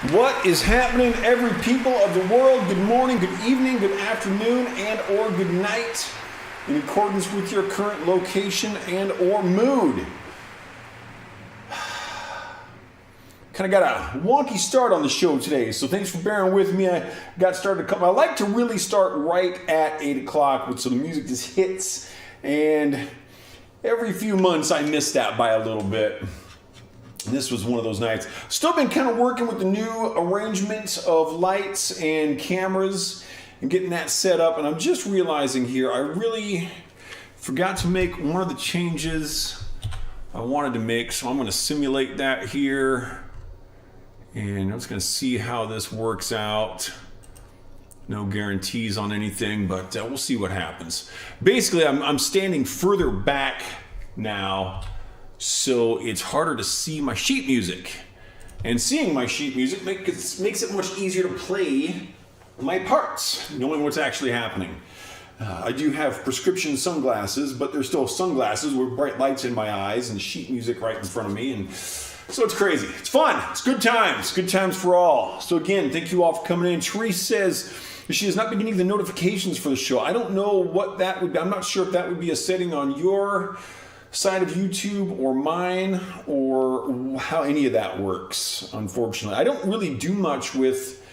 What is happening, every people of the world? Good morning, good evening, good afternoon, and or good night, in accordance with your current location and or mood. Kind of got a wonky start on the show today, so thanks for bearing with me. I got started a couple. I like to really start right at 8 o'clock, so the music just hits, and every few months I miss that by a little bit. This was one of those nights. Still been kind of working with the new arrangement of lights and cameras and getting that set up. And I'm just realizing here, I really forgot to make one of the changes I wanted to make. So I'm going to simulate that here. And I'm just going to see how this works out. No guarantees on anything, but we'll see what happens. Basically, I'm standing further back now, so it's harder to see my sheet music. And seeing my sheet music makes it much easier to play my parts, knowing what's actually happening. I do have prescription sunglasses, but they're still sunglasses with bright lights in my eyes and sheet music right in front of me. And so it's crazy. It's fun. It's good times. Good times for all. So again, thank you all for coming in. Therese says she has not been getting the notifications for the show. I don't know what that would be. I'm not sure if that would be a setting on your side of YouTube or mine, or how any of that works. Unfortunately, I don't really do much with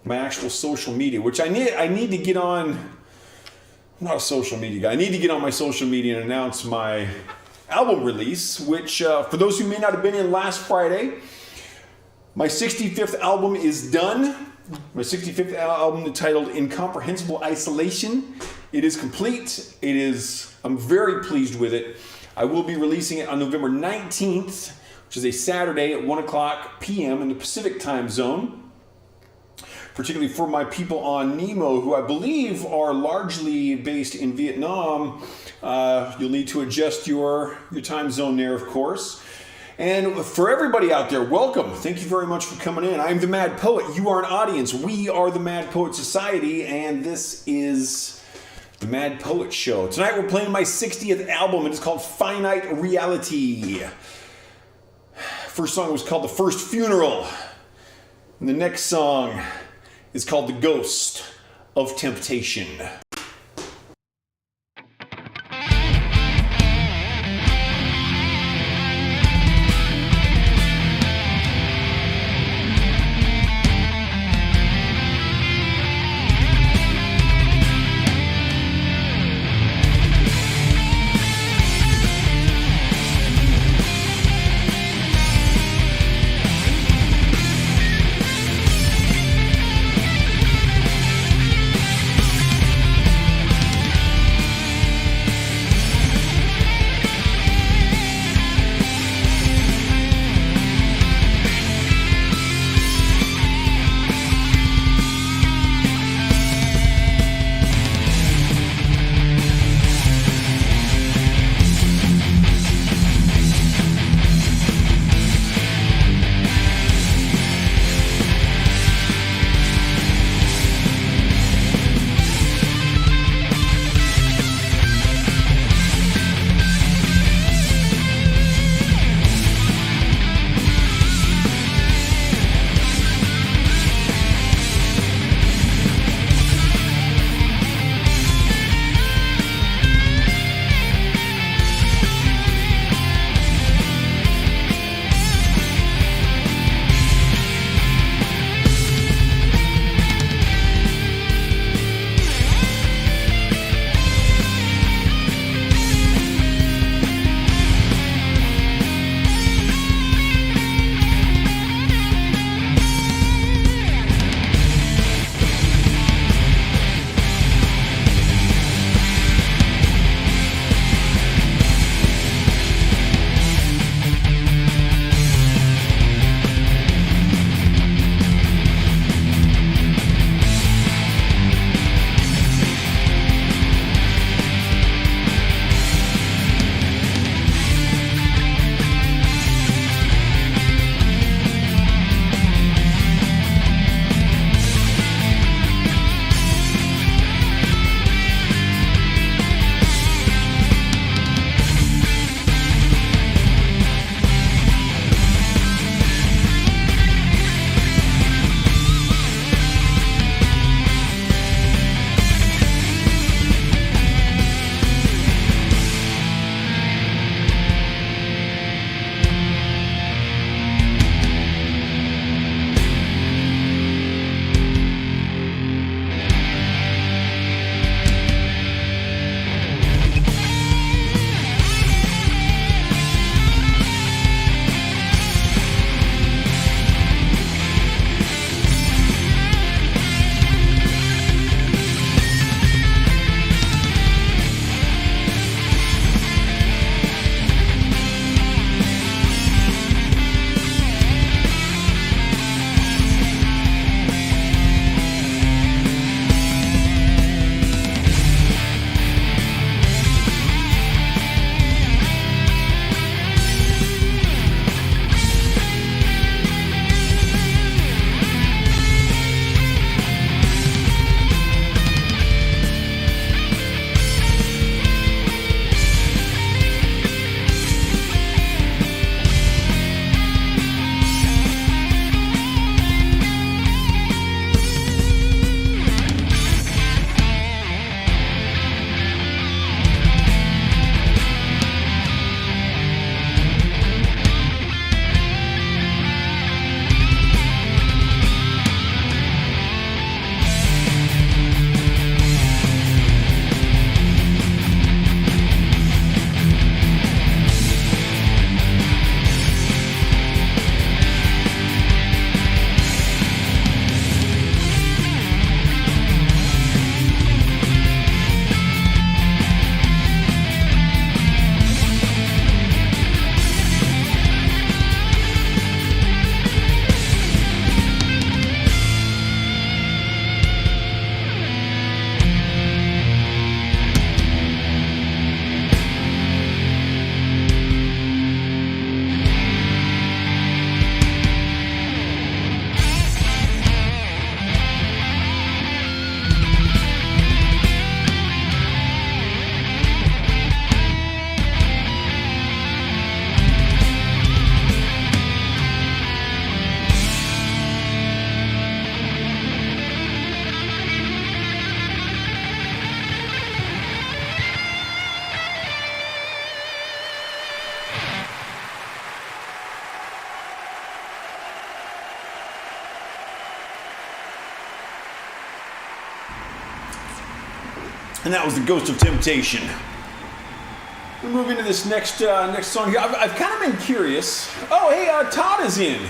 my actual social media, which I need to get on. I'm not a social media guy. I need to get on my social media and announce my album release, which for those who may not have been in last Friday, my 65th album is done. My 65th album, entitled Incomprehensible Isolation. It is complete. I'm very pleased with it. I will be releasing it on November 19th, which is a Saturday at 1 o'clock p.m. in the Pacific time zone. Particularly for my people on Nemo, who I believe are largely based in Vietnam. You'll need to adjust your time zone there, of course. And for everybody out there, welcome. Thank you very much for coming in. I'm the Mad Poet. You are an audience. We are the Mad Poet Society, and this is the Mad Poet Show. Tonight we're playing my 60th album. It is called Finite Reality. First song was called The First Funeral. And the next song is called The Ghost of Temptation. And that was The Ghost of Temptation. We'll move into this next song here. I've kind of been curious. Oh, hey, Todd is in.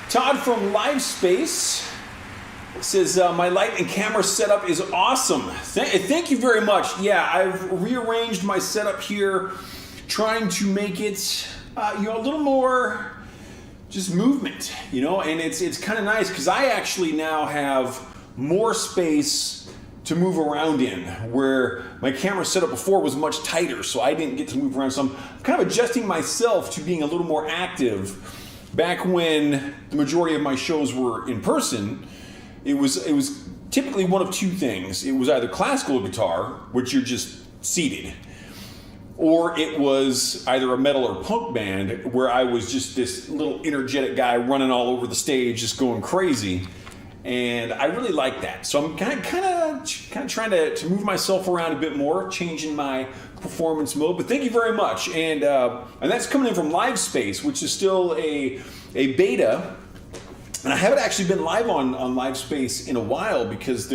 Todd from Live Space says, my light and camera setup is awesome. Thank you very much. Yeah, I've rearranged my setup here, trying to make it a little more just movement, and it's kind of nice because I actually now have more space to move around in, where my camera setup before was much tighter, so I didn't get to move around. So I'm kind of adjusting myself to being a little more active. Back when the majority of my shows were in person, it was typically one of two things. It was either classical guitar, which you're just seated, or it was either a metal or punk band where I was just this little energetic guy running all over the stage, just going crazy. And I really like that. So I'm kind of trying to move myself around a bit more, changing my performance mode. But thank you very much. And that's coming in from Live Space, which is still a beta. And I haven't actually been live on Live Space in a while because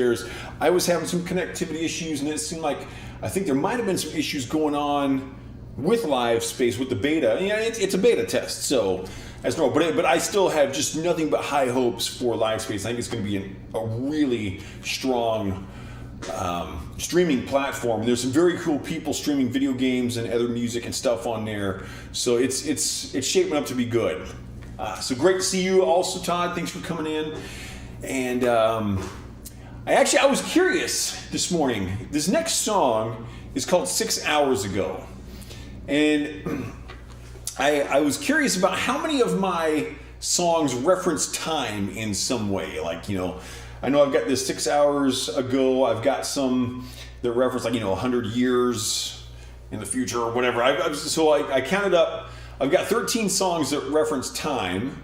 I was having some connectivity issues, and it seemed like I think there might have been some issues going on with Live Space with the beta. It's a beta test, so that's normal. But I still have just nothing but high hopes for Live Space. I think it's going to be a really strong streaming platform. There's some very cool people streaming video games and other music and stuff on there, so it's shaping up to be good. So great to see you also, Todd. Thanks for coming in. And I was curious this morning. This next song is called 6 Hours Ago. And I was curious about how many of my songs reference time in some way. Like, I know I've got this 6 hours ago. I've got some that reference 100 years in the future or whatever. I counted up. I've got 13 songs that reference time.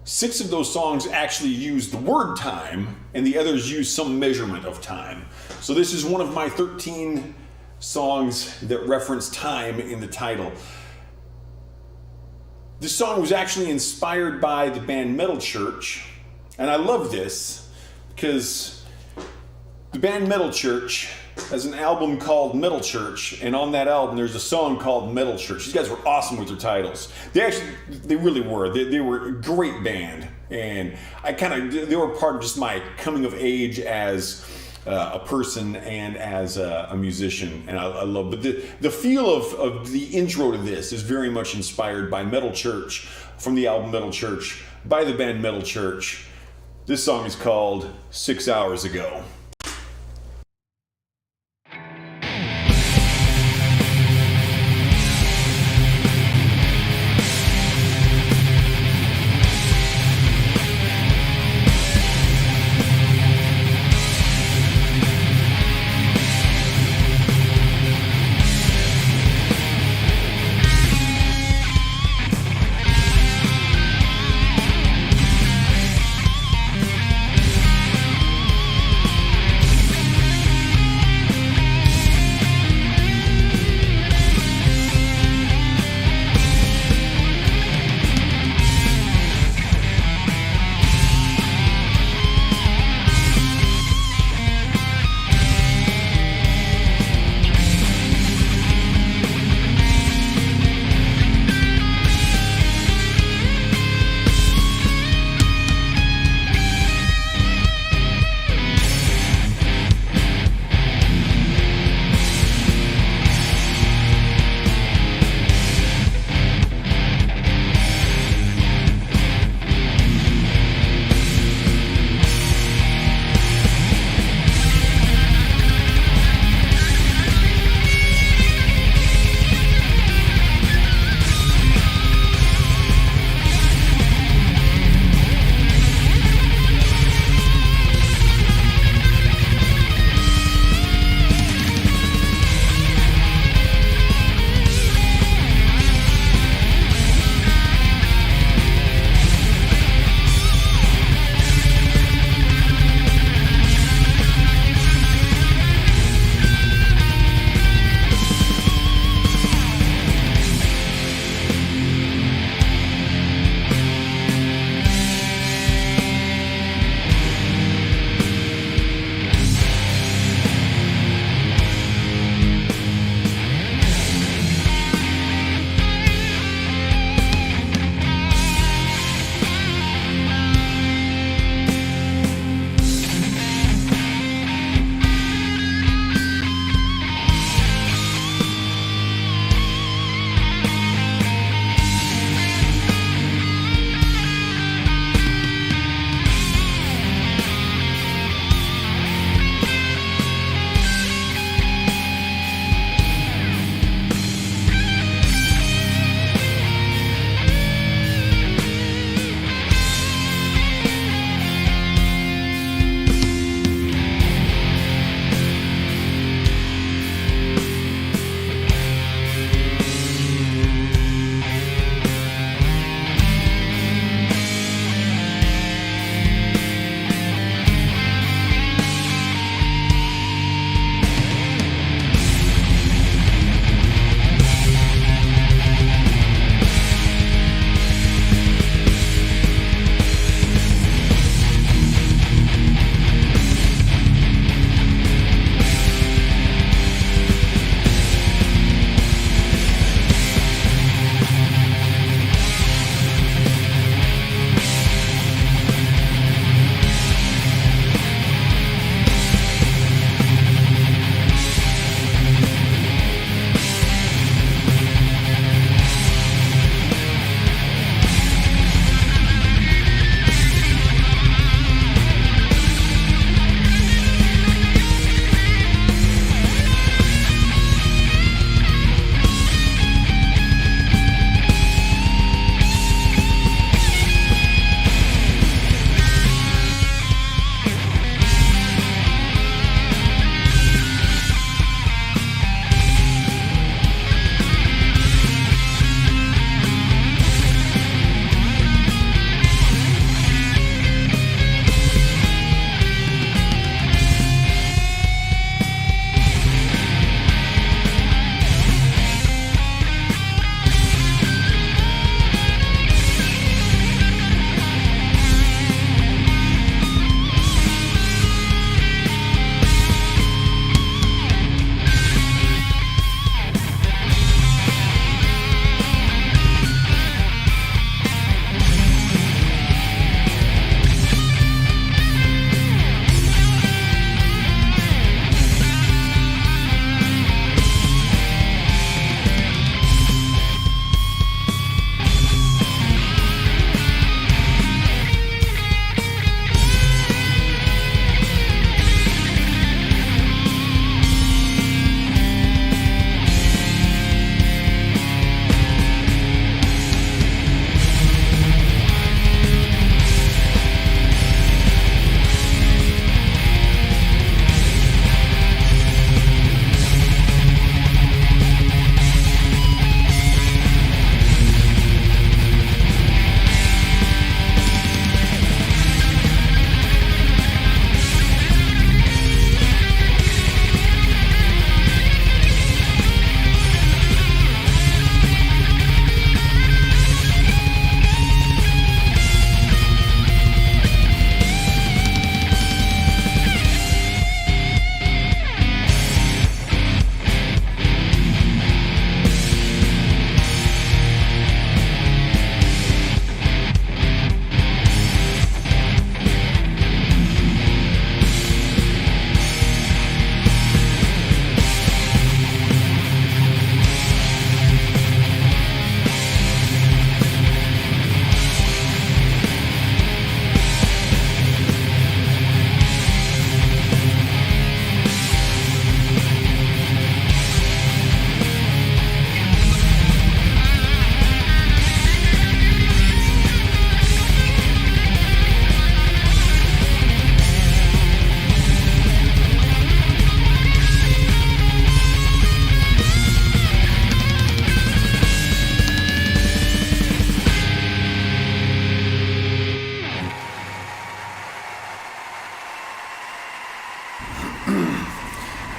6 of those songs actually use the word time, and the others use some measurement of time. So this is one of my 13 songs that reference time in the title. This song was actually inspired by the band Metal Church, and I love this because the band Metal Church has an album called Metal Church, and on that album there's a song called Metal Church. These guys were awesome with their titles. They really were. They were a great band, and they were part of just my coming of age as a person and as a musician, and I love. But the feel of the intro to this is very much inspired by Metal Church from the album Metal Church by the band Metal Church. This song is called 6 Hours Ago.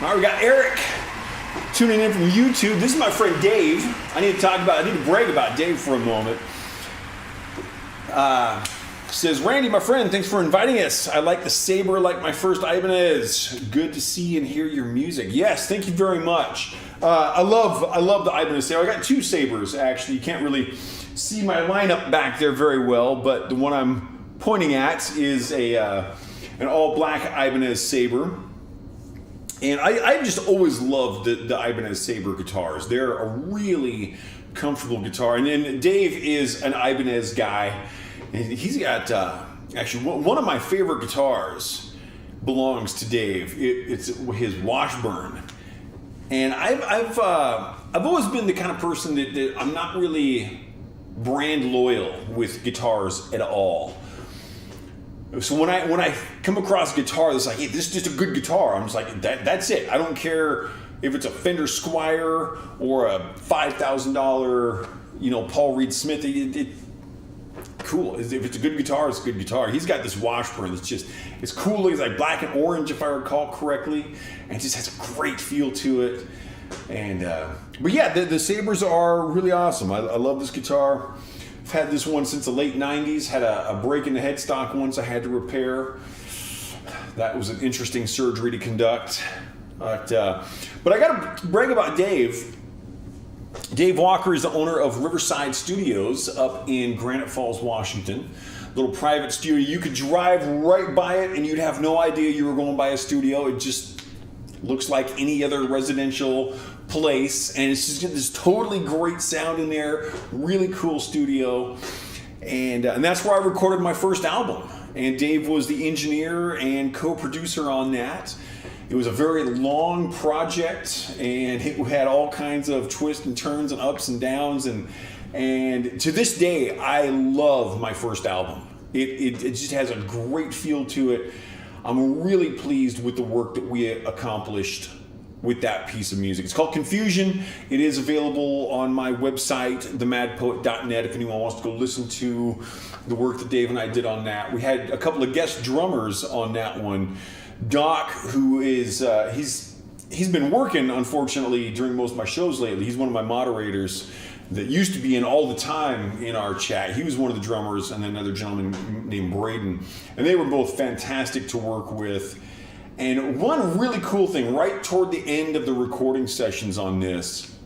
All right, we got Eric tuning in from YouTube. This is my friend Dave. I need to brag about Dave for a moment. Says, Randy, my friend, thanks for inviting us. I like the Sabre like my first Ibanez. Good to see and hear your music. Yes, thank you very much. I love the Ibanez Sabre. I got two Sabres, actually. You can't really see my lineup back there very well, but the one I'm pointing at is an all-black Ibanez Sabre. And I just always loved the Ibanez Sabre guitars. They're a really comfortable guitar. And then Dave is an Ibanez guy. And he's got, actually, one of my favorite guitars belongs to Dave. It's his Washburn. And I've always been the kind of person that I'm not really brand loyal with guitars at all. So when I come across a guitar that's like, hey, this is just a good guitar, I'm just like, that's it. I don't care if it's a Fender Squier or a $5,000, Paul Reed Smith. Cool. If it's a good guitar, it's a good guitar. He's got this Washburn that's it's cool. It's like black and orange, if I recall correctly, and it just has a great feel to it. And but yeah, the Sabres are really awesome. I love this guitar. I've had this one since the late 90s. Had a break in the headstock once I had to repair. That was an interesting surgery to conduct. But I got to brag about Dave. Dave Walker is the owner of Riverside Studios up in Granite Falls, Washington. Little private studio. You could drive right by it and you'd have no idea you were going by a studio. It just looks like any other residential place, and it's just this totally great sound in there. Really cool studio, and that's where I recorded my first album. And Dave was the engineer and co-producer on that. It was a very long project, and it had all kinds of twists and turns and ups and downs, and to this day, I love my first album. It just has a great feel to it. I'm really pleased with the work that we accomplished with that piece of music. It's called Confusion. It is available on my website, themadpoet.net, if anyone wants to go listen to the work that Dave and I did on that. We had a couple of guest drummers on that one. Doc, who is, he's been working, unfortunately, during most of my shows lately. He's one of my moderators that used to be in all the time in our chat. He was one of the drummers, and then another gentleman named Braden. And they were both fantastic to work with. And one really cool thing, right toward the end of the recording sessions on this,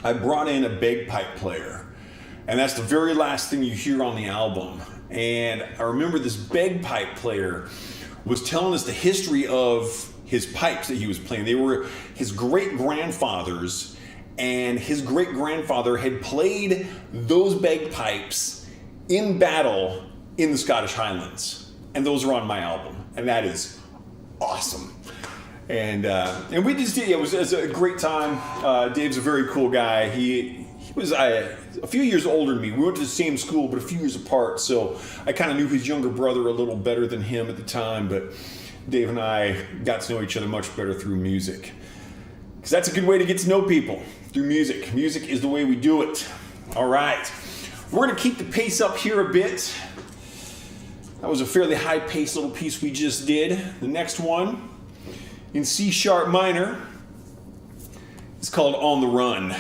I brought in a bagpipe player. And that's the very last thing you hear on the album. And I remember this bagpipe player was telling us the history of his pipes that he was playing. They were his great-grandfather's, and his great-grandfather had played those bagpipes in battle in the Scottish Highlands. And those are on my album. And that is awesome. And we just did, it was a great time. Dave's a very cool guy. He was a few years older than me. We went to the same school, but a few years apart. So I kind of knew his younger brother a little better than him at the time. But Dave and I got to know each other much better through music. Because that's a good way to get to know people, through music. Music is the way we do it. All right. We're going to keep the pace up here a bit. That was a fairly high-paced little piece we just did. The next one, in C sharp minor, is called On the Run.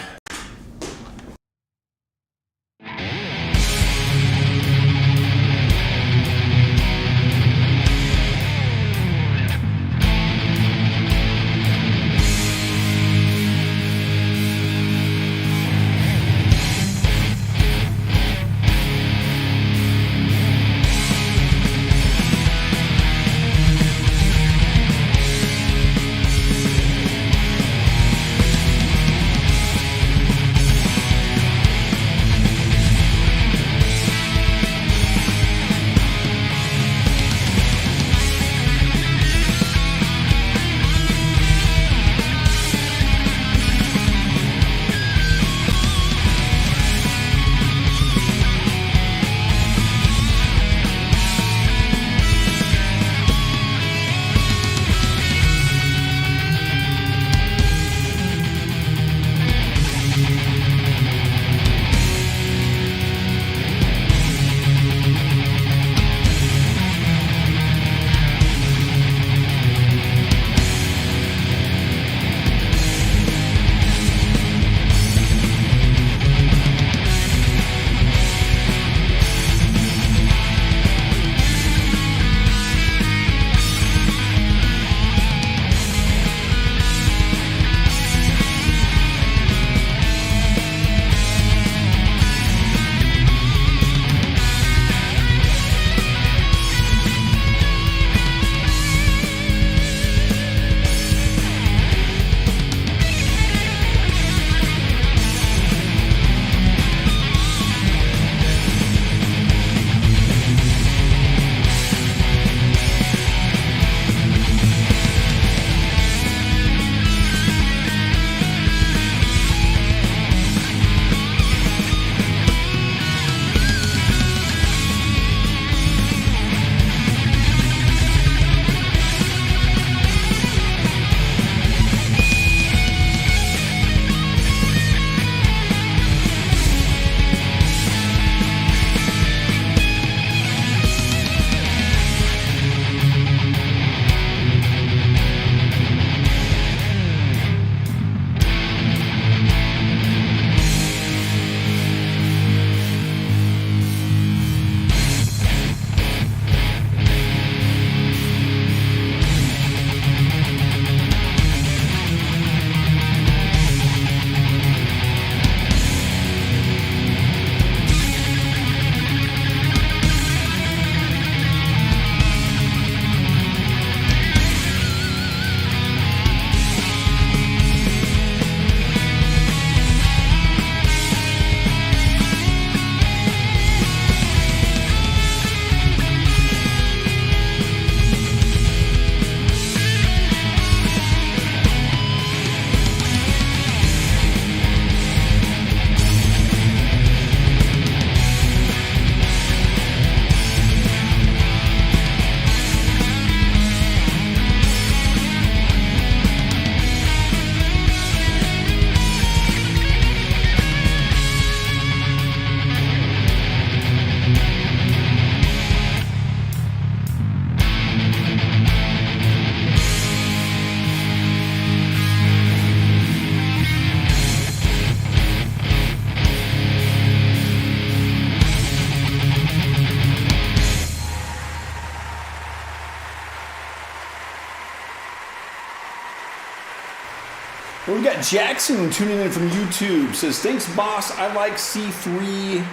Well, we got Jackson tuning in from YouTube. Says, thanks, boss. I like C3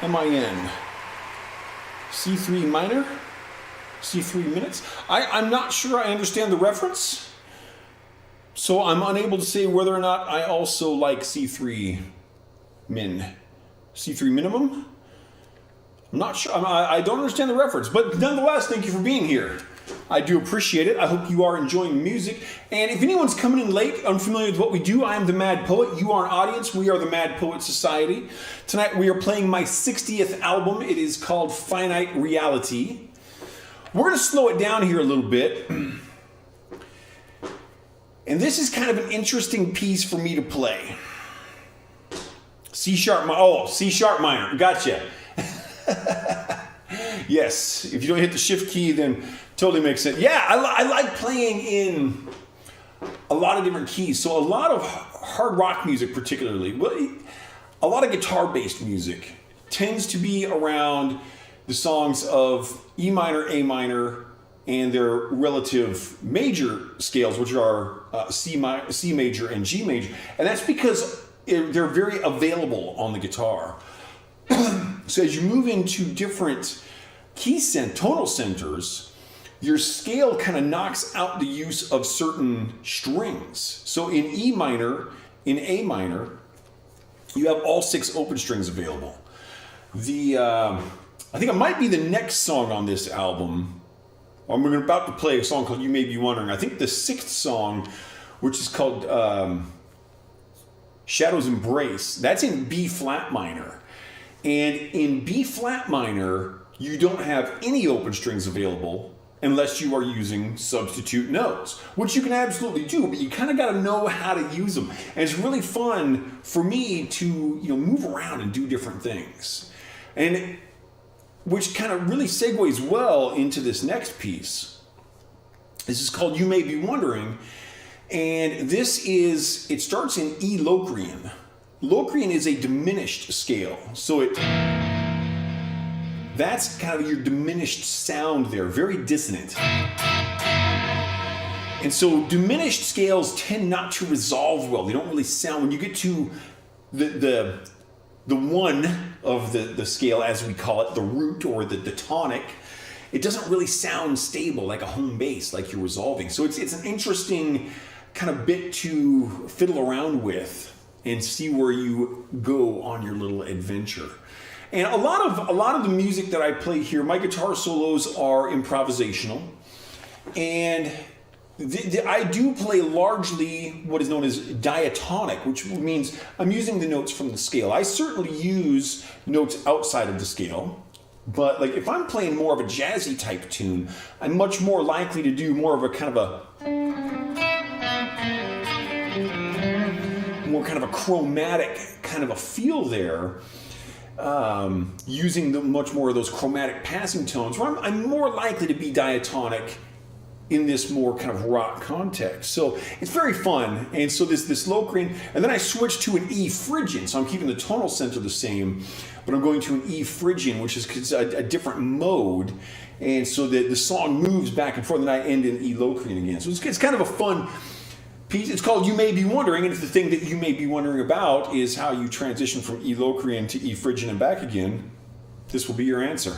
MIN. C3 minor? C3 minutes? I'm not sure I understand the reference. So I'm unable to say whether or not I also like C3 min. C3 minimum? I'm not sure. I don't understand the reference. But nonetheless, thank you for being here. I do appreciate it. I hope you are enjoying music. And if anyone's coming in late, unfamiliar with what we do, I am the Mad Poet. You are an audience. We are the Mad Poet Society. Tonight we are playing my 60th album. It is called Finite Reality. We're going to slow it down here a little bit. And this is kind of an interesting piece for me to play. C sharp minor. Gotcha. Yes, if you don't hit the shift key, then totally makes sense. Yeah, I like playing in a lot of different keys. So a lot of hard rock music particularly, a lot of guitar-based music tends to be around the songs of E minor, A minor, and their relative major scales, which are C major and G major. And that's because they're very available on the guitar. So as you move into different tonal centers, your scale kind of knocks out the use of certain strings. So in E minor, in A minor, you have all 6 open strings available. I think it might be the next song on this album. We're about to play a song called You May Be Wondering. I think the 6th song, which is called Shadow's Embrace, that's in B flat minor. And in B flat minor, you don't have any open strings available unless you are using substitute notes, which you can absolutely do, but you kind of got to know how to use them. And it's really fun for me to move around and do different things. And which kind of really segues well into this next piece. This is called You May Be Wondering, and it starts in E Locrian. Locrian is a diminished scale, so that's kind of your diminished sound there, very dissonant. And so diminished scales tend not to resolve well. They don't really sound, when you get to the one of the scale, as we call it, the root or the tonic, it doesn't really sound stable like a home bass, like you're resolving. So it's an interesting kind of bit to fiddle around with and see where you go on your little adventure. And a lot of the music that I play here, my guitar solos are improvisational, and I do play largely what is known as diatonic, which means I'm using the notes from the scale. I certainly use notes outside of the scale, but like if I'm playing more of a jazzy type tune, I'm much more likely to do more of a kind of a chromatic kind of a feel there, using much more of those chromatic passing tones, where I'm more likely to be diatonic in this more kind of rock context. So it's very fun. And so this Locrian, and then I switched to an E Phrygian. So I'm keeping the tonal center the same, but I'm going to an E Phrygian, which is a different mode. And so the song moves back and forth, and I end in E Locrian again. So it's kind of a fun piece. It's called You May Be Wondering, and if the thing that you may be wondering about is how you transition from E Locrian to E Phrygian and back again, this will be your answer.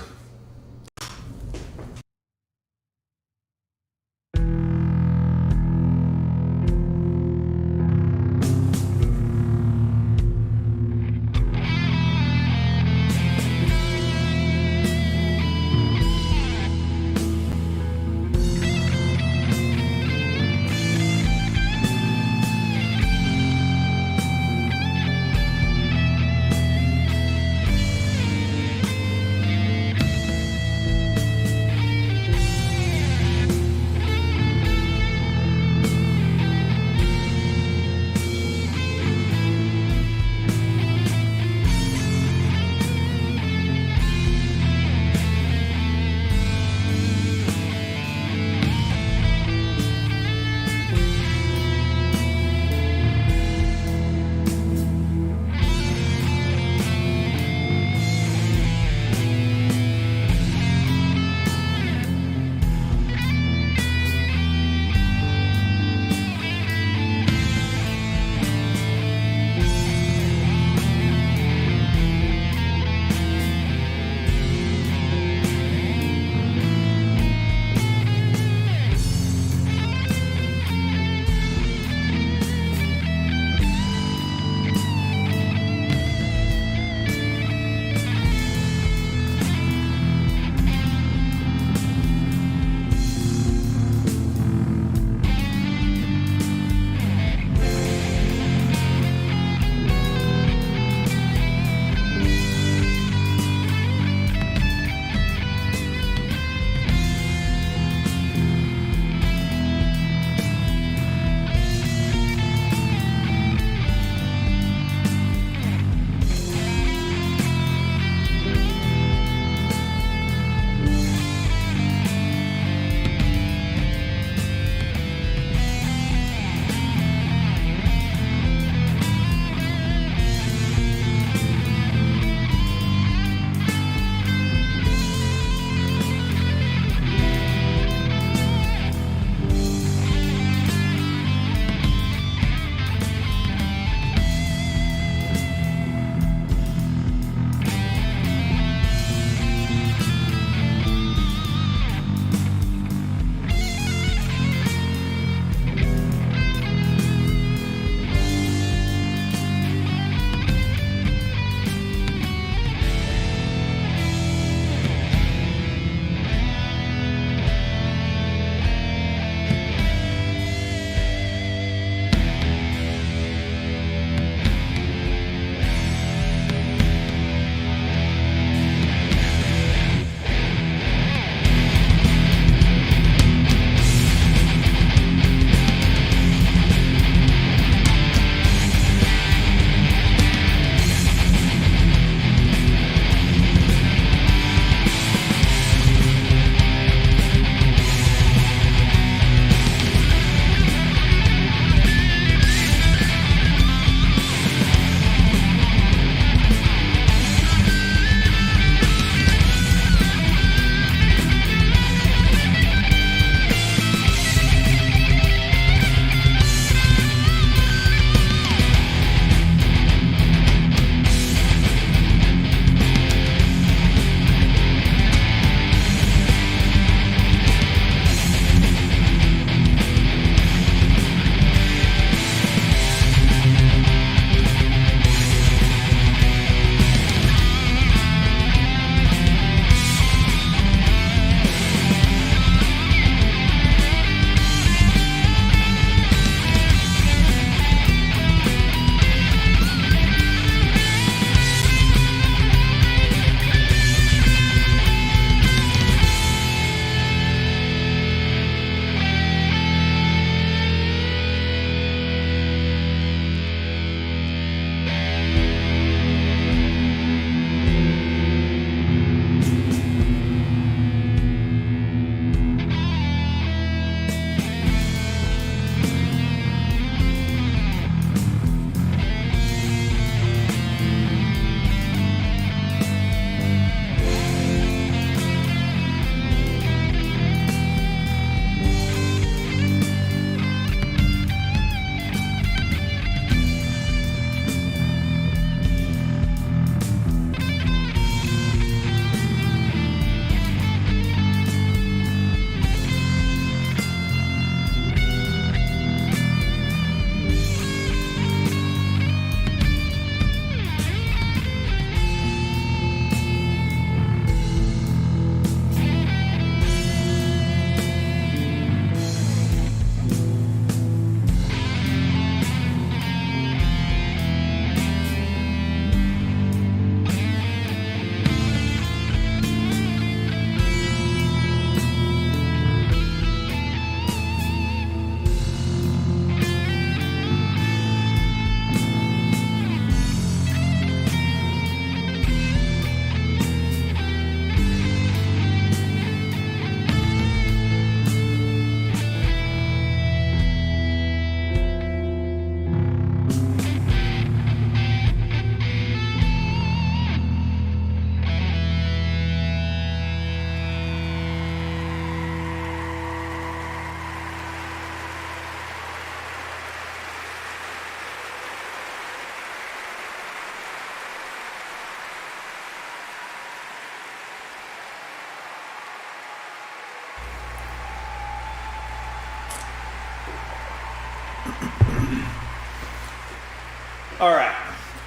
All right.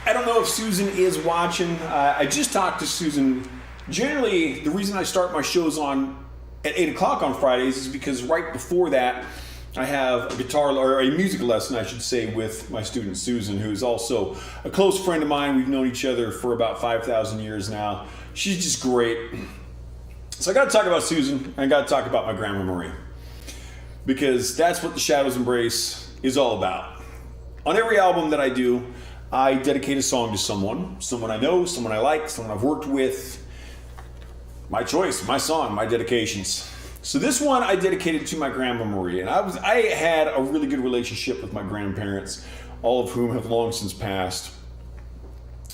I don't know if Susan is watching. I just talked to Susan. Generally, the reason I start my shows on at 8 o'clock on Fridays is because right before that, I have a guitar, or a music lesson, I should say, with my student Susan, who's also a close friend of mine. We've known each other for about 5,000 years now. She's just great. So I got to talk about Susan, and I got to talk about my Grandma Marie, because that's what the Shadows Embrace is all about. On every album that I do, I dedicate a song to someone I know, someone I like, someone I've worked with. My choice, my song, my dedications. So this one I dedicated to my Grandma Marie, and I had a really good relationship with my grandparents, all of whom have long since passed,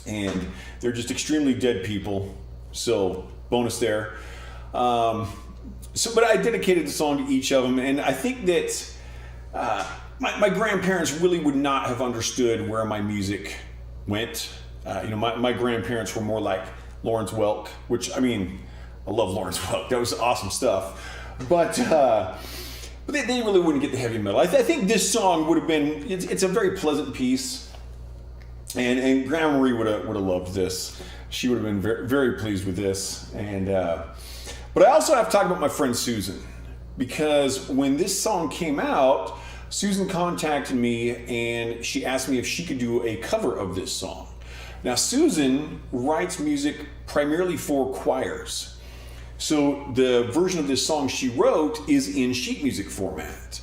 and they're just extremely dead people. So bonus there. But I dedicated the song to each of them, and I think that my grandparents really would not have understood where my music went. My grandparents were more like Lawrence Welk, which, I mean, I love Lawrence Welk. That was awesome stuff. But they really wouldn't get the heavy metal. I think this song would have been, it's a very pleasant piece. And Grandma Marie would have loved this. She would have been very, very pleased with this. But I also have to talk about my friend Susan, because when this song came out, Susan contacted me and she asked me if she could do a cover of this song. Now, Susan writes music primarily for choirs. So the version of this song she wrote is in sheet music format.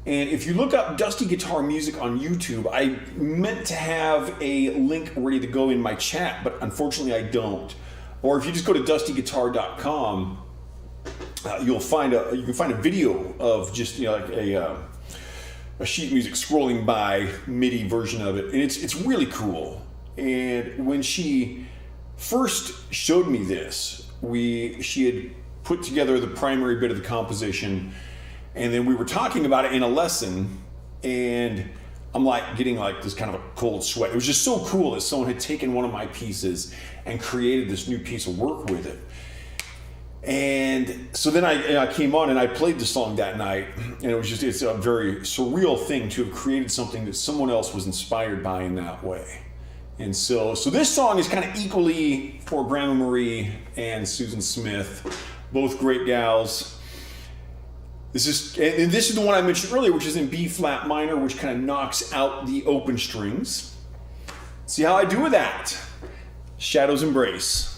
And if you look up Dusty Guitar Music on YouTube, I meant to have a link ready to go in my chat, but unfortunately I don't. Or if you just go to dustyguitar.com, you can find a video of just like a sheet music scrolling by MIDI version of it, and it's really cool. And when she first showed me this, she had put together the primary bit of the composition, and then we were talking about it in a lesson, and I'm like getting like this kind of a cold sweat. It was just so cool that someone had taken one of my pieces and created this new piece of work with it. And so then I came on and I played the song that night, and it's a very surreal thing to have created something that someone else was inspired by in that way. And so this song is kind of equally for Grandma Marie and Susan Smith, both great gals. This is the one I mentioned earlier, which is in B flat minor, which kind of knocks out the open strings. See how I do with that? Shadows Embrace.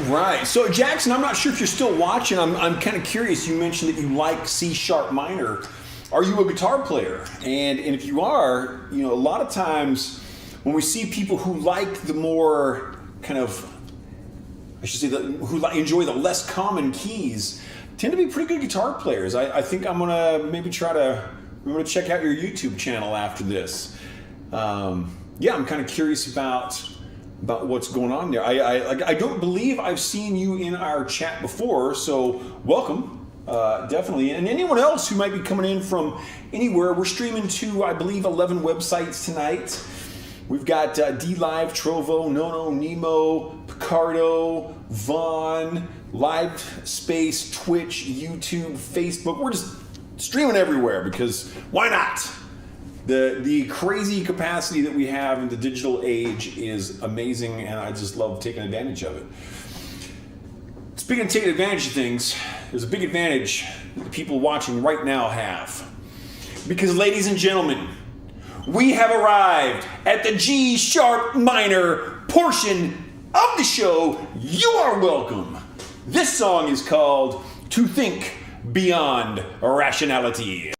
right. So Jackson, I'm not sure if you're still watching. I'm kind of curious. You mentioned that you like C sharp minor. Are you a guitar player? And if you are, a lot of times when we see people who like the more kind of, I should say, who enjoy the less common keys, tend to be pretty good guitar players. I think I'm gonna maybe I'm gonna check out your YouTube channel after this. I'm kind of curious about what's going on there. I don't believe I've seen you in our chat before, so welcome, definitely. And anyone else who might be coming in from anywhere, we're streaming to, I believe, 11 websites tonight. We've got DLive, Trovo, Nono, Nemo, Picardo, Vaughn, Live Space, Twitch, YouTube, Facebook. We're just streaming everywhere because why not? The crazy capacity that we have in the digital age is amazing, and I just love taking advantage of it. Speaking of taking advantage of things, there's a big advantage that the people watching right now have. Because, ladies and gentlemen, we have arrived at the G sharp minor portion of the show. You are welcome. This song is called To Think Beyond Rationality.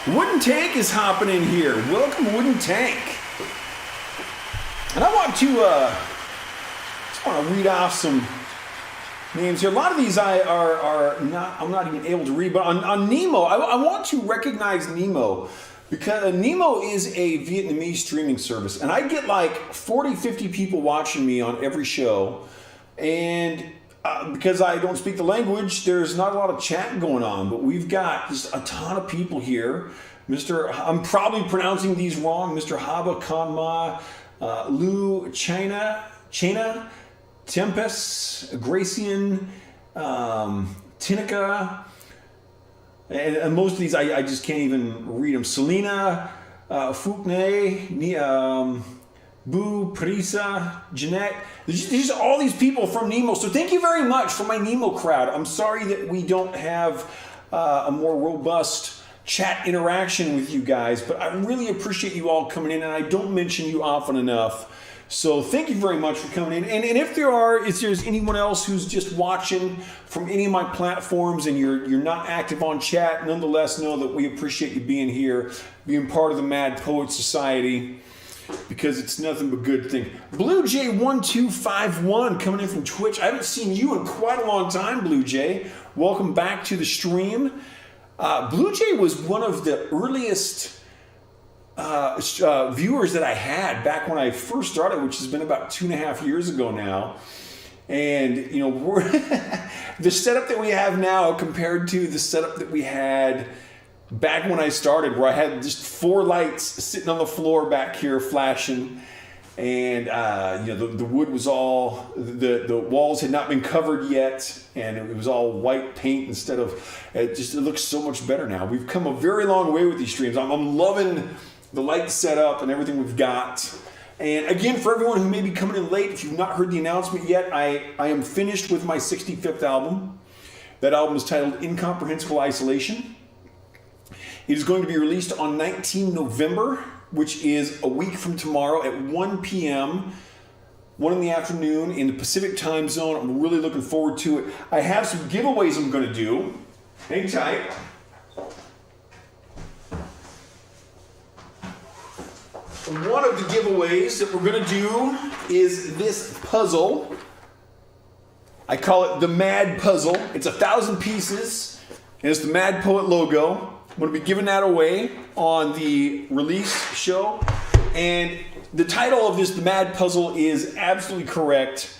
Wooden Tank is hopping in here. Welcome, Wooden Tank. And I want to just want to read off some names here. A lot of these I'm not even able to read, but on Nemo, I want to recognize Nemo because Nemo is a Vietnamese streaming service, and I get like 40, 50 people watching me on every show, and because I don't speak the language, there's not a lot of chat going on, but we've got just a ton of people here. I'm probably pronouncing these wrong, Mr. Haba Kanma, Lou China, Tempest, Gracian, Tinica, and most of these I just can't even read them. Selena, Fukne, Boo, Prisa, Jeanette. These are all these people from Nemo. So thank you very much for my Nemo crowd. I'm sorry that we don't have a more robust chat interaction with you guys, but I really appreciate you all coming in, and I don't mention you often enough. So thank you very much for coming in. And if there's anyone else who's just watching from any of my platforms and you're not active on chat, nonetheless know that we appreciate you being here, being part of the Mad Poet Society, because it's nothing but good thing. Blue Jay 1251 coming in from Twitch. I haven't seen you in quite a long time, Blue Jay. Welcome back to the stream. Blue Jay was one of the earliest viewers that I had back when I first started, which has been about 2.5 years ago now. And you know, the setup that we have now compared to the setup that we had back when I started, where I had just 4 lights sitting on the floor back here flashing, and the wood was all, the walls had not been covered yet, and it was all white paint instead of, it looks so much better now. We've come a very long way with these streams. I'm loving the light setup and everything we've got. And again, for everyone who may be coming in late, if you've not heard the announcement yet, I am finished with my 65th album. That album is titled Incomprehensible Isolation. It is going to be released on 19 November, which is a week from tomorrow at 1 p.m., 1 in the afternoon in the Pacific time zone. I'm really looking forward to it. I have some giveaways I'm going to do. Hang tight. One of the giveaways that we're going to do is this puzzle. I call it the Mad Puzzle. It's 1,000 pieces, and it's the Mad Poet logo. I'm going to be giving that away on the release show. And the title of this, The Mad Puzzle, is absolutely correct.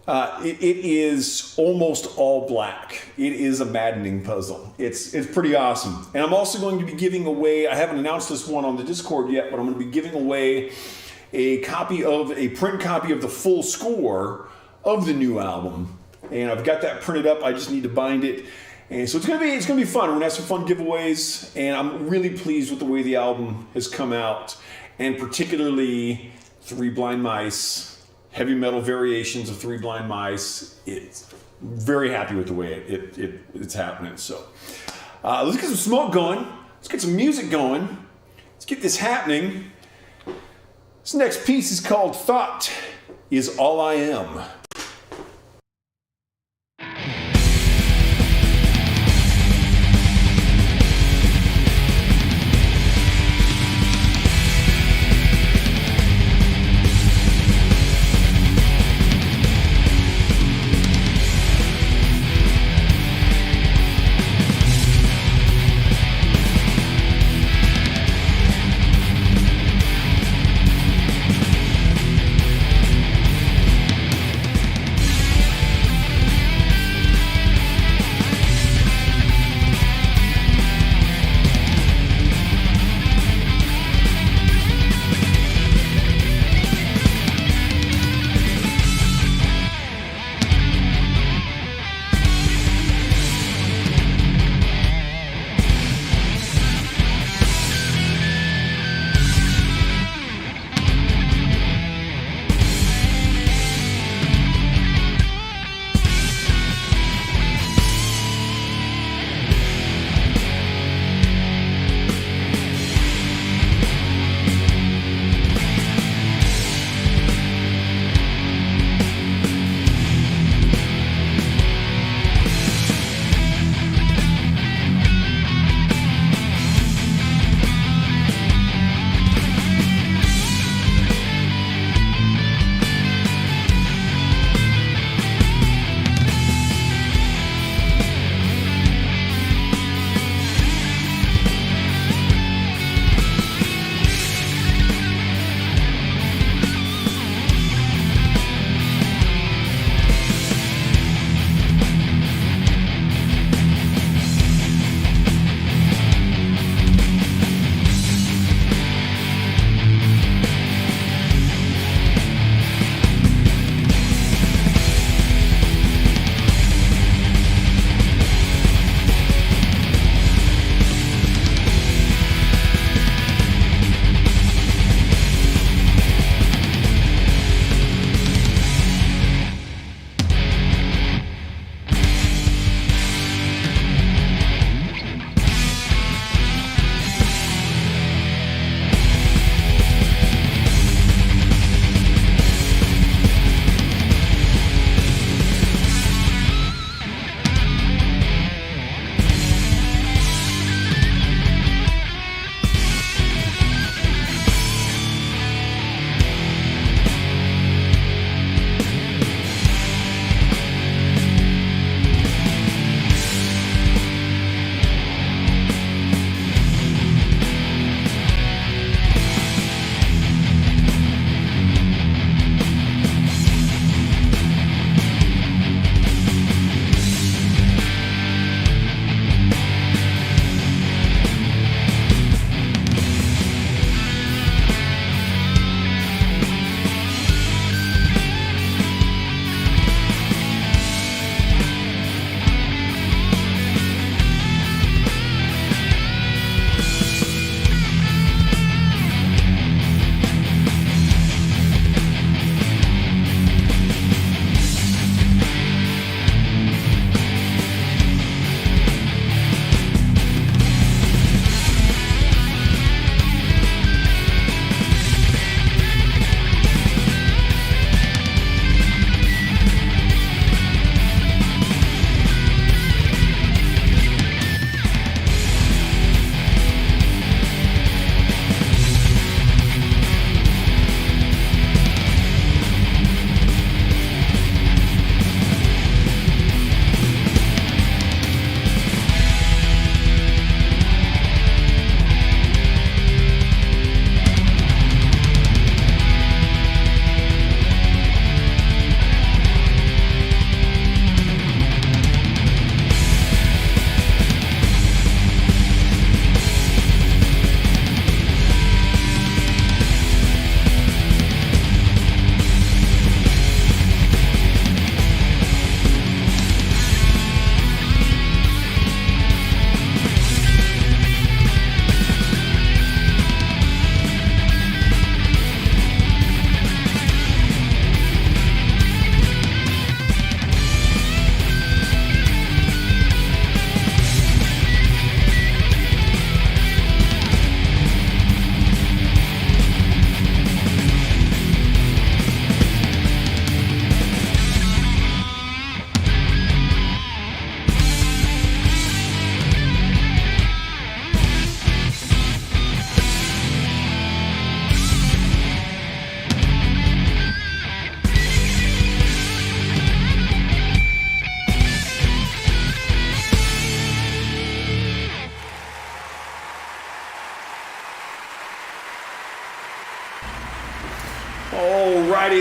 It is almost all black. It is a maddening puzzle. It's pretty awesome. And I'm also going to be giving away, I haven't announced this one on the Discord yet, but I'm going to be giving away a print copy of the full score of the new album. And I've got that printed up. I just need to bind it. And so it's gonna be fun. We're gonna have some fun giveaways, and I'm really pleased with the way the album has come out, and particularly Three Blind Mice, heavy metal variations of Three Blind Mice. It's very happy with the way it's happening. So let's get some smoke going. Let's get some music going. Let's get this happening. This next piece is called Thought Is All I Am.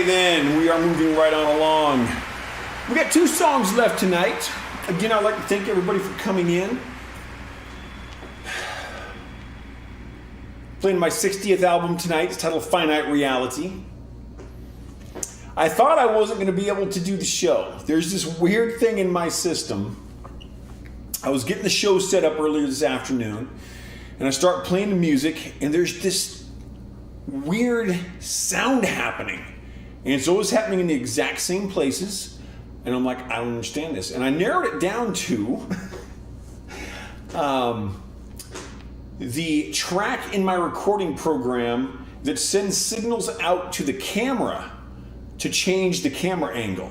Alrighty then, we are moving right on along. We got 2 songs left tonight. Again, I'd like to thank everybody for coming in. Playing my 60th album tonight. It's titled Finite Reality. I thought I wasn't going to be able to do the show. There's this weird thing in my system. I was getting the show set up earlier this afternoon, and I start playing the music, and there's this weird sound happening. And it's always happening in the exact same places. And I'm like, I don't understand this. And I narrowed it down to the track in my recording program that sends signals out to the camera to change the camera angle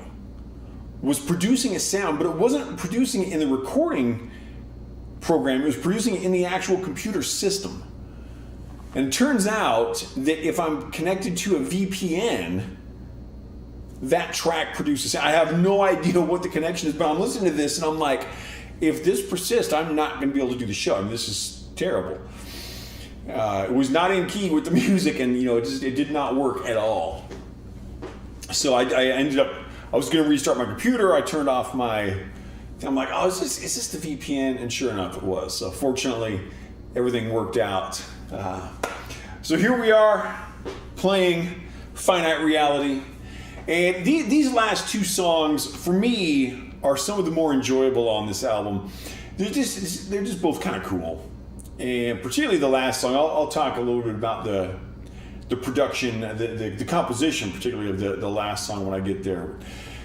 was producing a sound, but it wasn't producing it in the recording program. It was producing it in the actual computer system. And it turns out that if I'm connected to a VPN, that track produces. I have no idea what the connection is, but I'm listening to this and I'm like, if this persists, I'm not going to be able to do the show. I mean, this is terrible. It was not in key with the music, and it did not work at all. So I ended up, I was going to restart my computer. I turned off I'm like, oh, is this the VPN? And sure enough, it was. So fortunately, everything worked out. So here we are playing Finite Reality. And these last 2 songs, for me, are some of the more enjoyable on this album. They're just both kind of cool. And particularly the last song, I'll talk a little bit about the production, the composition, particularly of the last song when I get there.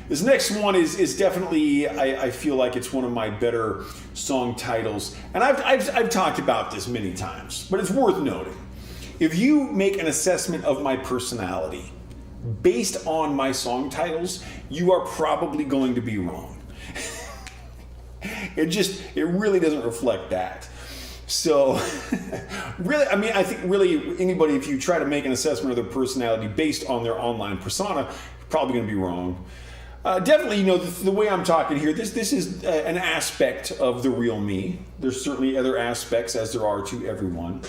This next one is definitely, I feel like it's one of my better song titles. And I've talked about this many times, but it's worth noting. If you make an assessment of my personality based on my song titles, you are probably going to be wrong. It really doesn't reflect that. So, really, I mean, I think really anybody, if you try to make an assessment of their personality based on their online persona, you're probably going to be wrong. Definitely, the way I'm talking here, this is an aspect of the real me. There's certainly other aspects, as there are to everyone.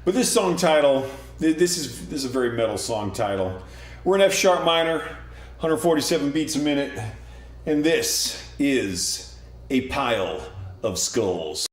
But this song title, this is a very metal song title. We're in F sharp minor, 147 beats a minute, and this is A Pile of Skulls.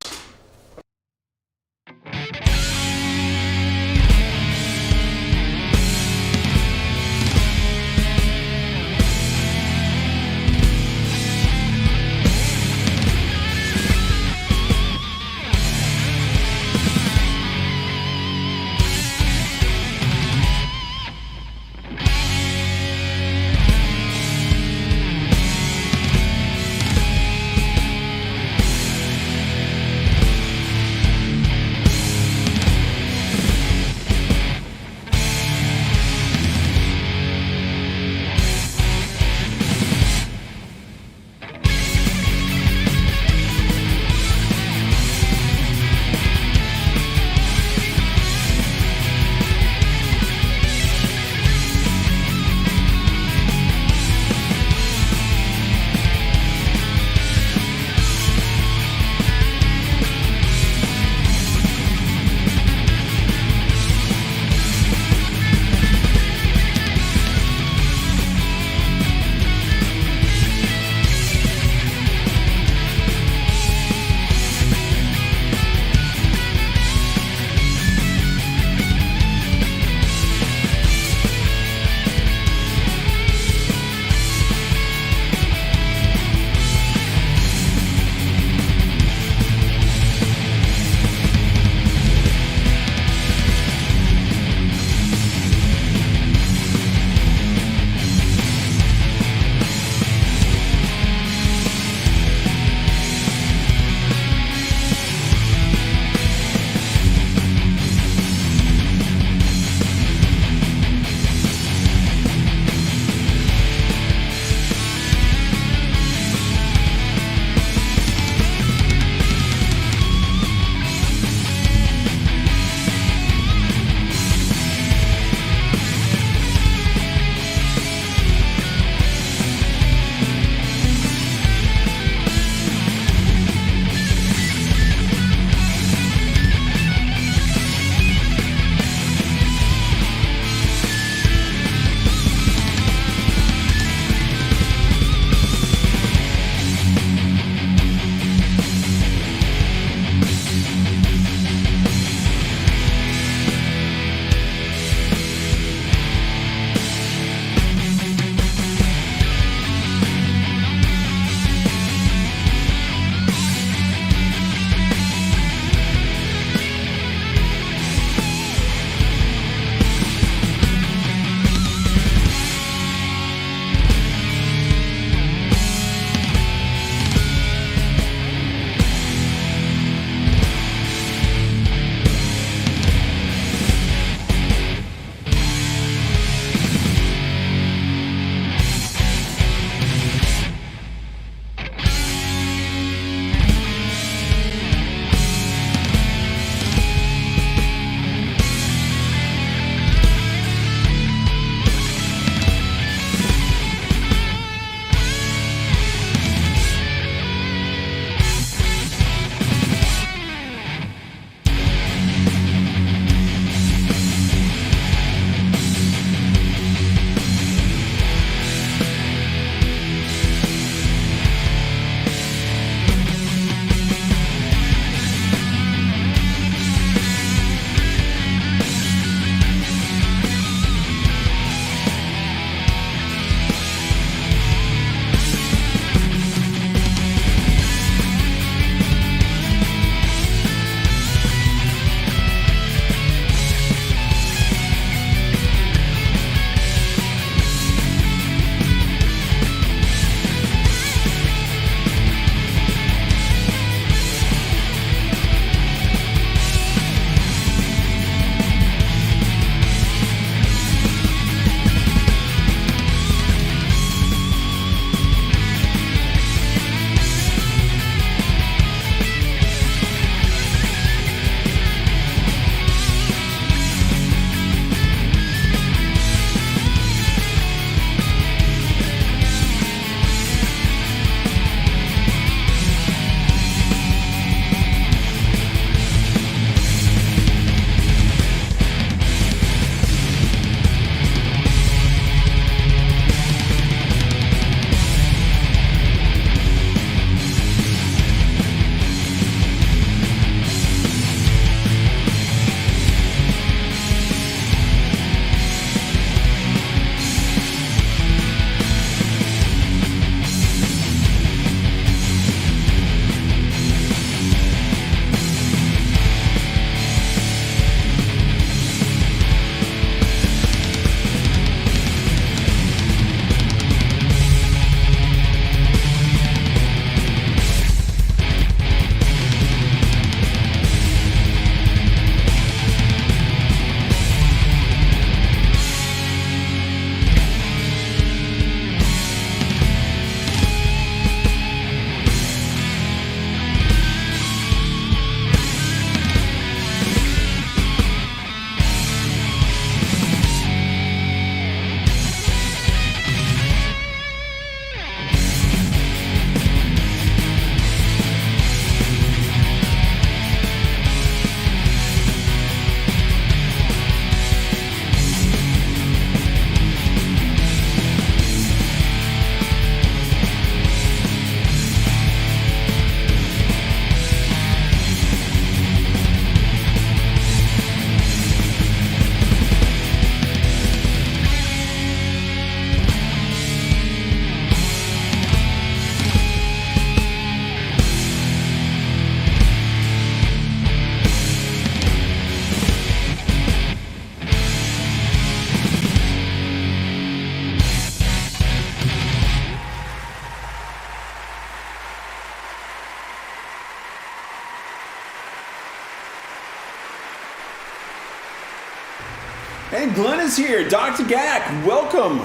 And Glenn is here. Dr. Gack, welcome.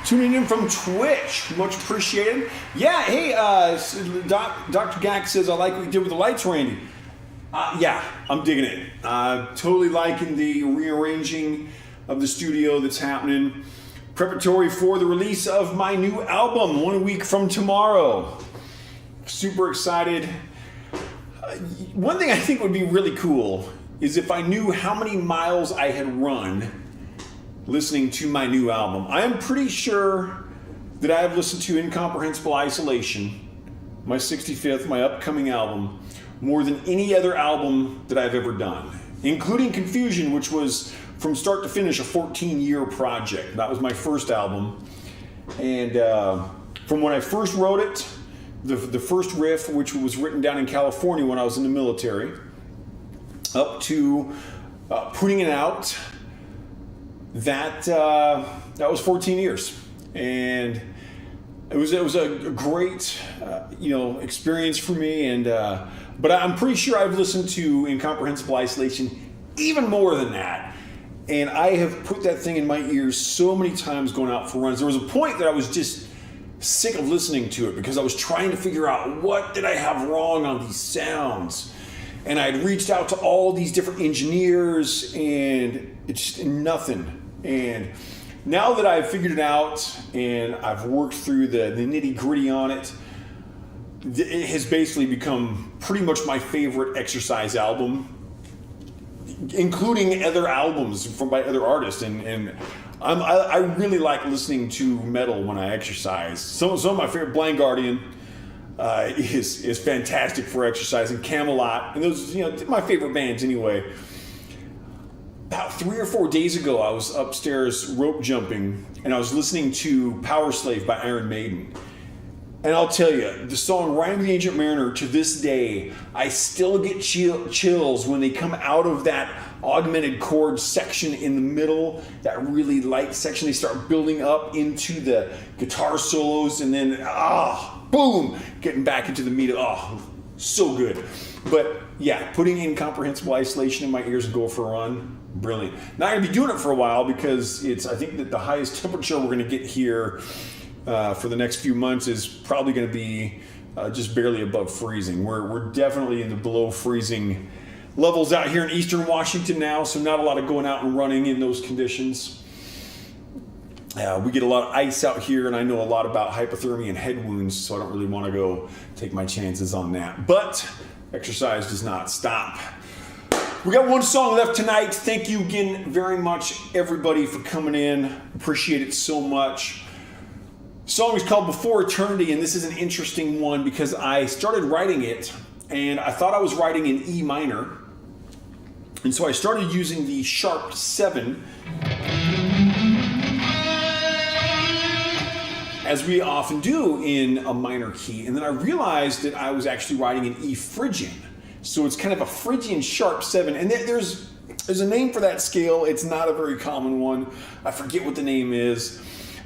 Tuning in from Twitch. Much appreciated. Yeah, hey, Dr. Gack says, I like what you did with the lights, Randy. Yeah, I'm digging it. Totally liking the rearranging of the studio that's happening. Preparatory for the release of my new album 1 week from tomorrow. Super excited. One thing I think would be really cool is if I knew how many miles I had run listening to my new album. I am pretty sure that I have listened to Incomprehensible Isolation, my 65th, my upcoming album, more than any other album that I've ever done, including Confusion, which was from start to finish a 14-year project. That was my first album. And from when I first wrote it, the first riff, which was written down in California when I was in the military, up to putting it out, that was 14 years. And it was a great experience for me. And but I'm pretty sure I've listened to Incomprehensible Isolation even more than that. And I have put that thing in my ears so many times going out for runs. There was a point that I was just sick of listening to it because I was trying to figure out what did I have wrong on these sounds. And I'd reached out to all these different engineers and it's just nothing. And now that I've figured it out and I've worked through the nitty gritty on it, it has basically become pretty much my favorite exercise album, including other albums by other artists. And I really like listening to metal when I exercise. Some of my favorite, Blind Guardian is fantastic for exercising. Camelot, and those my favorite bands anyway. About 3 or 4 days ago, I was upstairs rope jumping, and I was listening to Power Slave by Iron Maiden. And I'll tell you, the song Rhyme of the Ancient Mariner, to this day, I still get chills when they come out of that augmented chord section in the middle, that really light section. They start building up into the guitar solos, and then, boom, getting back into the meat of, so good. But yeah, putting Incomprehensible Isolation in my ears and go for a run, brilliant. Not going to be doing it for a while because I think that the highest temperature we're going to get here for the next few months is probably going to be just barely above freezing. We're definitely in the below freezing levels out here in eastern Washington now, so not a lot of going out and running in those conditions. We get a lot of ice out here, and I know a lot about hypothermia and head wounds, so I don't really want to go take my chances on that. But exercise does not stop. We got one song left tonight. Thank you again very much, everybody, for coming in. Appreciate it so much. The song is called Before Eternity, and this is an interesting one because I started writing it, and I thought I was writing in E minor. And so I started using the sharp 7, as we often do in a minor key. And then I realized that I was actually writing in E Phrygian. So it's kind of a Phrygian sharp 7. And there's a name for that scale. It's not a very common one. I forget what the name is.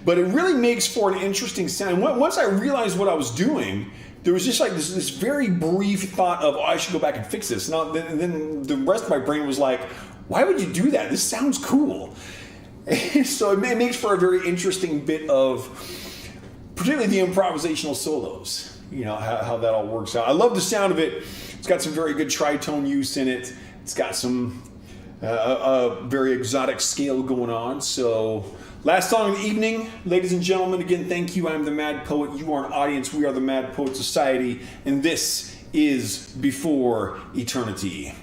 But it really makes for an interesting sound. Once I realized what I was doing, there was just like this very brief thought of, I should go back and fix this. And then the rest of my brain was like, why would you do that? This sounds cool. And so it makes for a very interesting bit of, particularly the improvisational solos, how that all works out. I love the sound of it. It's got some very good tritone use in it. It's got some a very exotic scale going on. So last song of the evening, ladies and gentlemen, again, thank you. I'm the Mad Poet. You are an audience. We are the Mad Poet Society. And this is Before Eternity.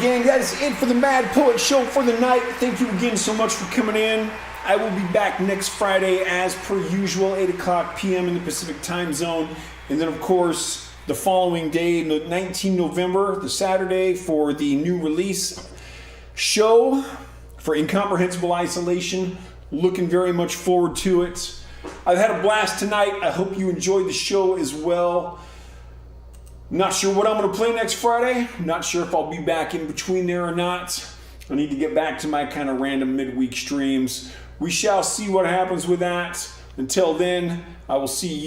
gang, that is it for the Mad Poet Show for the night. Thank you again so much for coming in. I will be back next Friday as per usual, 8 o'clock p.m. in the Pacific time zone. And then, of course, the following day, 19 November, the Saturday, for the new release show for Incomprehensible Isolation. Looking very much forward to it. I've had a blast tonight. I hope you enjoyed the show as well. Not sure what I'm going to play next Friday. Not sure if I'll be back in between there or not. I need to get back to my kind of random midweek streams. We shall see what happens with that. Until then, I will see you.